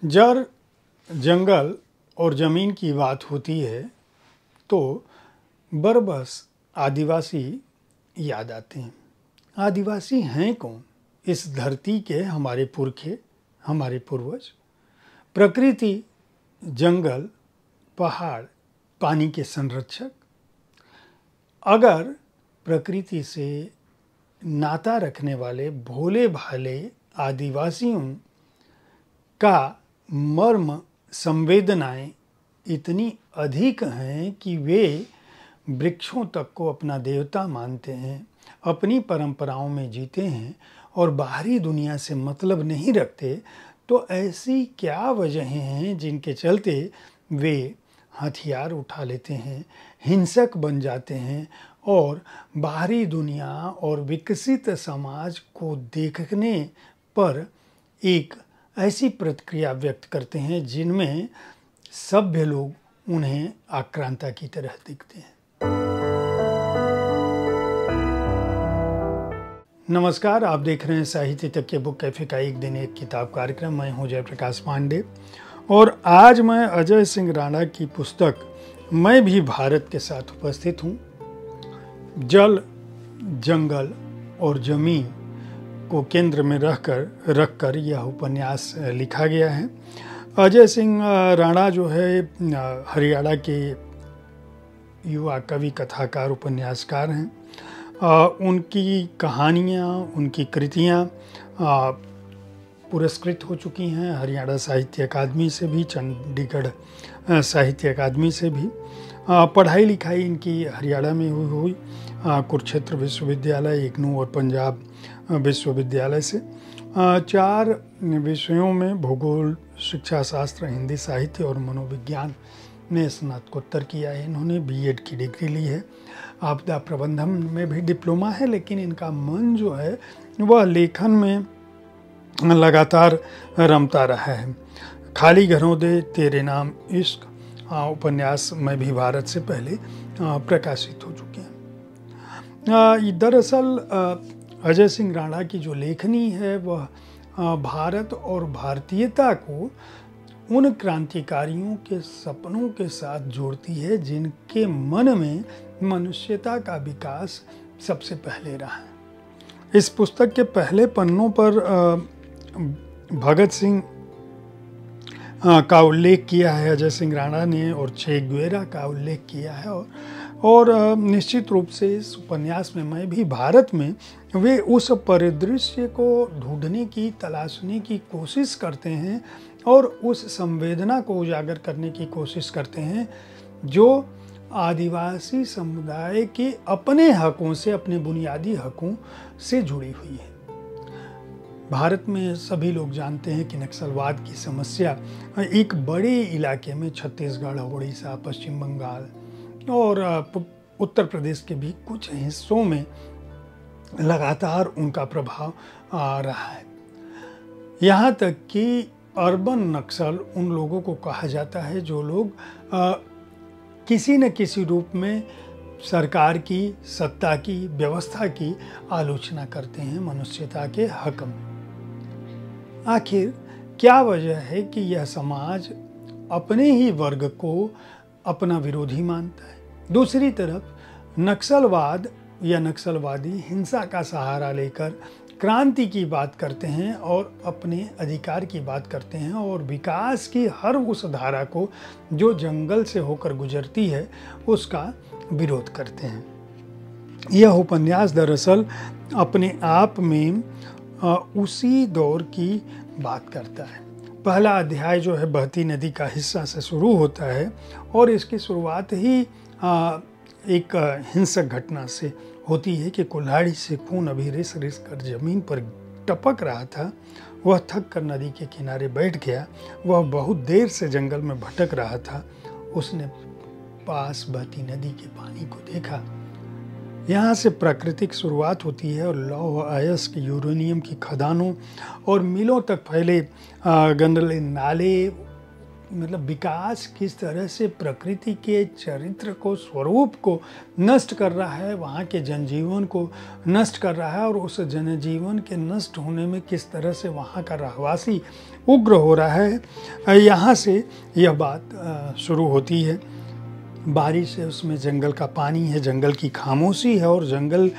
जब जंगल और ज़मीन की बात होती है तो बरबस आदिवासी याद आते हैं। आदिवासी हैं कौन? इस धरती के हमारे पुरखे, हमारे पूर्वज। प्रकृति, जंगल, पहाड़, पानी के संरक्षक। अगर प्रकृति से नाता रखने वाले भोले भाले आदिवासियों का मर्म संवेदनाएं इतनी अधिक हैं कि वे वृक्षों तक को अपना देवता मानते हैं, अपनी परंपराओं में जीते हैं और बाहरी दुनिया से मतलब नहीं रखते, तो ऐसी क्या वजहें हैं जिनके चलते वे हथियार उठा लेते हैं, हिंसक बन जाते हैं और बाहरी दुनिया और विकसित समाज को देखने पर एक ऐसी प्रतिक्रिया व्यक्त करते हैं जिनमें सभ्य लोग उन्हें आक्रांता की तरह दिखते हैं। नमस्कार, आप देख रहे हैं साहित्य तक के बुक कैफे का एक दिन एक किताब कार्यक्रम। मैं हूं जयप्रकाश पांडे और आज मैं अजय सिंह राणा की पुस्तक मैं भी भारत के साथ उपस्थित हूं। जल, जंगल और जमीन को केंद्र में रखकर यह उपन्यास लिखा गया है। अजय सिंह राणा जो है हरियाणा के युवा कवि, कथाकार, उपन्यासकार हैं। उनकी कहानियाँ, उनकी कृतियाँ पुरस्कृत हो चुकी हैं हरियाणा साहित्य अकादमी से भी, चंडीगढ़ साहित्य अकादमी से भी। पढ़ाई लिखाई इनकी हरियाणा में हुई कुरुक्षेत्र विश्वविद्यालय, इग्नू और पंजाब विश्वविद्यालय से। 4 विषयों में भूगोल, शिक्षा शास्त्र, हिंदी साहित्य और मनोविज्ञान में स्नातकोत्तर किया है। इन्होंने बीएड की डिग्री ली है। आपदा प्रबंधन में भी डिप्लोमा है, लेकिन इनका मन जो है वह लेखन में लगातार रमता रहा है। खाली घरों दे तेरे नाम इश्क उपन्यास में भी भारत से पहले प्रकाशित हो चुके हैं। दरअसल अजय सिंह राणा की जो लेखनी है वह भारत और भारतीयता को उन क्रांतिकारियों के सपनों के साथ जोड़ती है जिनके मन में मनुष्यता का विकास सबसे पहले रहा है। इस पुस्तक के पहले पन्नों पर भगत सिंह का उल्लेख किया है अजय सिंह राणा ने और चे गुवेरा का उल्लेख किया है और निश्चित रूप से इस उपन्यास में मैं भी भारत में वे उस परिदृश्य को ढूंढने की, तलाशने की कोशिश करते हैं और उस संवेदना को उजागर करने की कोशिश करते हैं जो आदिवासी समुदाय के अपने हकों से, अपने बुनियादी हकों से जुड़ी हुई है। भारत में सभी लोग जानते हैं कि नक्सलवाद की समस्या एक बड़े इलाके में छत्तीसगढ़, उड़ीसा, पश्चिम बंगाल और उत्तर प्रदेश के भी कुछ हिस्सों में लगातार उनका प्रभाव आ रहा है। यहाँ तक कि अर्बन नक्सल उन लोगों को कहा जाता है जो लोग किसी न किसी रूप में सरकार की, सत्ता की, व्यवस्था की आलोचना करते हैं मनुष्यता के हक में। आखिर क्या वजह है कि यह समाज अपने ही वर्ग को अपना विरोधी मानता है? दूसरी तरफ नक्सलवाद या नक्सलवादी हिंसा का सहारा लेकर क्रांति की बात करते हैं और अपने अधिकार की बात करते हैं और विकास की हर उस धारा को जो जंगल से होकर गुजरती है उसका विरोध करते हैं। यह उपन्यास दरअसल अपने आप में उसी दौर की बात करता है। पहला अध्याय जो है बहती नदी का हिस्सा से शुरू होता है और इसकी शुरुआत ही एक हिंसक घटना से होती है कि कुल्हाड़ी से खून अभी रिस रिस कर जमीन पर टपक रहा था। वह थक कर नदी के किनारे बैठ गया। वह बहुत देर से जंगल में भटक रहा था। उसने पास बहती नदी के पानी को देखा। यहाँ से प्राकृतिक शुरुआत होती है और लौह अयस्क, यूरेनियम की खदानों और मिलों तक फैले गंदले नाले, मतलब विकास किस तरह से प्रकृति के चरित्र को, स्वरूप को नष्ट कर रहा है, वहाँ के जनजीवन को नष्ट कर रहा है और उस जनजीवन के नष्ट होने में किस तरह से वहाँ का रहवासी उग्र हो रहा है। यहाँ से यह बात शुरू होती है। बारिश है, उसमें जंगल का पानी है, जंगल की खामोशी है और जंगल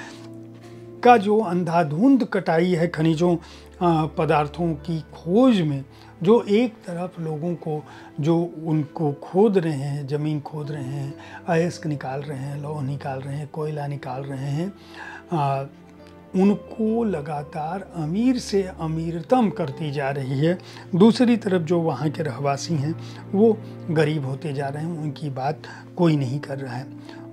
का जो अंधाधुंध कटाई है खनिजों पदार्थों की खोज में, जो एक तरफ लोगों को जो उनको खोद रहे हैं, ज़मीन खोद रहे हैं, अयस्क निकाल रहे हैं, लौह निकाल रहे हैं, कोयला निकाल रहे हैं, उनको लगातार अमीर से अमीरतम करती जा रही है। दूसरी तरफ जो वहाँ के रहवासी हैं वो गरीब होते जा रहे हैं, उनकी बात कोई नहीं कर रहा है।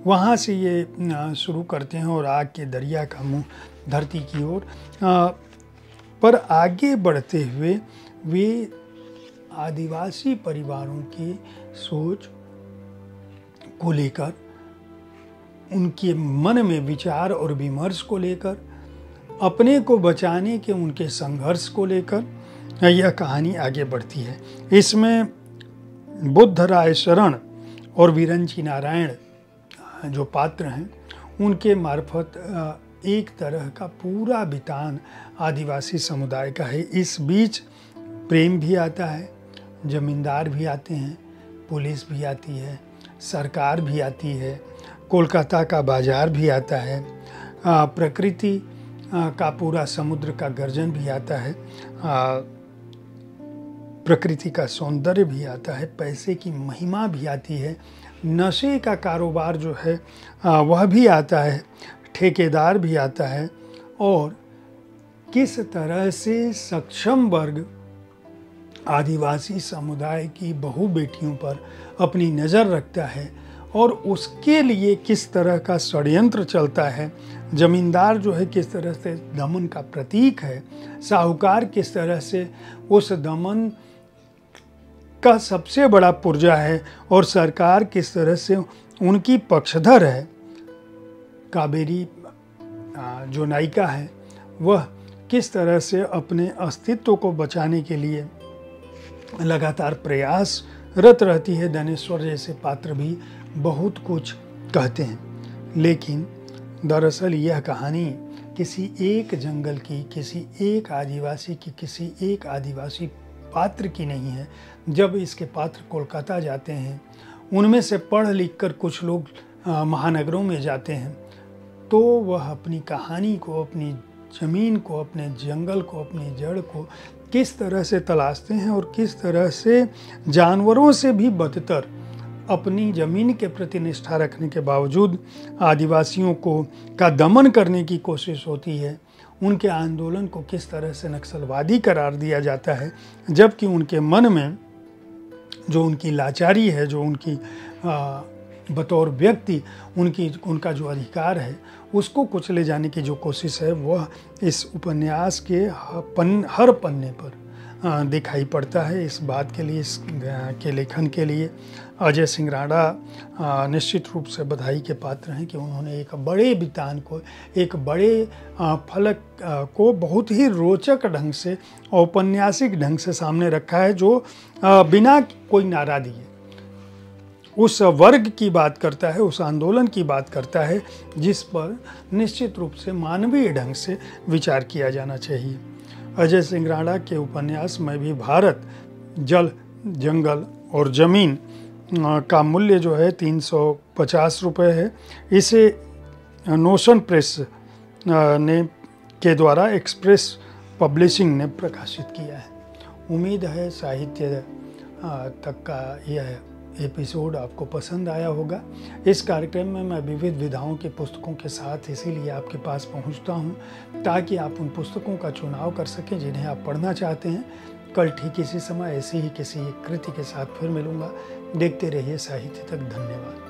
वहाँ से ये शुरू करते हैं और आग के दरिया का मुंह धरती की ओर। पर आगे बढ़ते हुए वे आदिवासी परिवारों की सोच को लेकर, उनके मन में विचार और विमर्श को लेकर, अपने को बचाने के उनके संघर्ष को लेकर यह कहानी आगे बढ़ती है। इसमें बुद्ध राय शरण और विरंची नारायण जो पात्र हैं, उनके मार्फत एक तरह का पूरा बितान आदिवासी समुदाय का है। इस बीच प्रेम भी आता है, जमींदार भी आते हैं, पुलिस भी आती है, सरकार भी आती है, कोलकाता का बाजार भी आता है, प्रकृति का पूरा समुद्र का गर्जन भी आता है, प्रकृति का सौंदर्य भी आता है, पैसे की महिमा भी आती है, नशे का कारोबार जो है वह भी आता है, ठेकेदार भी आता है, और किस तरह से सक्षम वर्ग आदिवासी समुदाय की बहू बेटियों पर अपनी नज़र रखता है और उसके लिए किस तरह का षड्यंत्र चलता है। जमींदार जो है किस तरह से दमन का प्रतीक है, साहूकार किस तरह से उस दमन का सबसे बड़ा पुर्जा है और सरकार किस तरह से उनकी पक्षधर है। कावेरी जो नायिका है वह किस तरह से अपने अस्तित्व को बचाने के लिए लगातार प्रयासरत रहती है। धनेश्वर जैसे पात्र भी बहुत कुछ कहते हैं, लेकिन दरअसल यह कहानी किसी एक जंगल की, किसी एक आदिवासी की, किसी एक आदिवासी पात्र की नहीं है। जब इसके पात्र कोलकाता जाते हैं, उनमें से पढ़ लिख कर कुछ लोग महानगरों में जाते हैं, तो वह अपनी कहानी को, अपनी ज़मीन को, अपने जंगल को, अपनी जड़ को किस तरह से तलाशते हैं और किस तरह से जानवरों से भी बदतर अपनी ज़मीन के प्रति निष्ठा रखने के बावजूद आदिवासियों को का दमन करने की कोशिश होती है। उनके आंदोलन को किस तरह से नक्सलवादी करार दिया जाता है, जबकि उनके मन में जो उनकी लाचारी है, जो उनकी बतौर व्यक्ति उनका जो अधिकार है, उसको कुचले जाने की जो कोशिश है, वह इस उपन्यास के हर पन्ने पर दिखाई पड़ता है। इस बात के लिए, इसके लेखन के लिए अजय सिंह राणा निश्चित रूप से बधाई के पात्र हैं कि उन्होंने एक बड़े बितान को, एक बड़े फलक को बहुत ही रोचक ढंग से, औपन्यासिक ढंग से सामने रखा है, जो बिना कोई नारा दिए उस वर्ग की बात करता है, उस आंदोलन की बात करता है, जिस पर निश्चित रूप से मानवीय ढंग से विचार किया जाना चाहिए। अजय सिंह राणा के उपन्यास में भी भारत, जल, जंगल और ज़मीन का मूल्य जो है 350 रुपये है। इसे नोशन प्रेस के द्वारा एक्सप्रेस पब्लिशिंग ने प्रकाशित किया है। उम्मीद है साहित्य तक का यह एपिसोड आपको पसंद आया होगा। इस कार्यक्रम में मैं विविध विधाओं की पुस्तकों के साथ इसीलिए आपके पास पहुंचता हूं, ताकि आप उन पुस्तकों का चुनाव कर सकें जिन्हें आप पढ़ना चाहते हैं। कल ठीक इसी समय ऐसी ही किसी एक कृति के साथ फिर मिलूंगा। देखते रहिए साहित्य तक। धन्यवाद।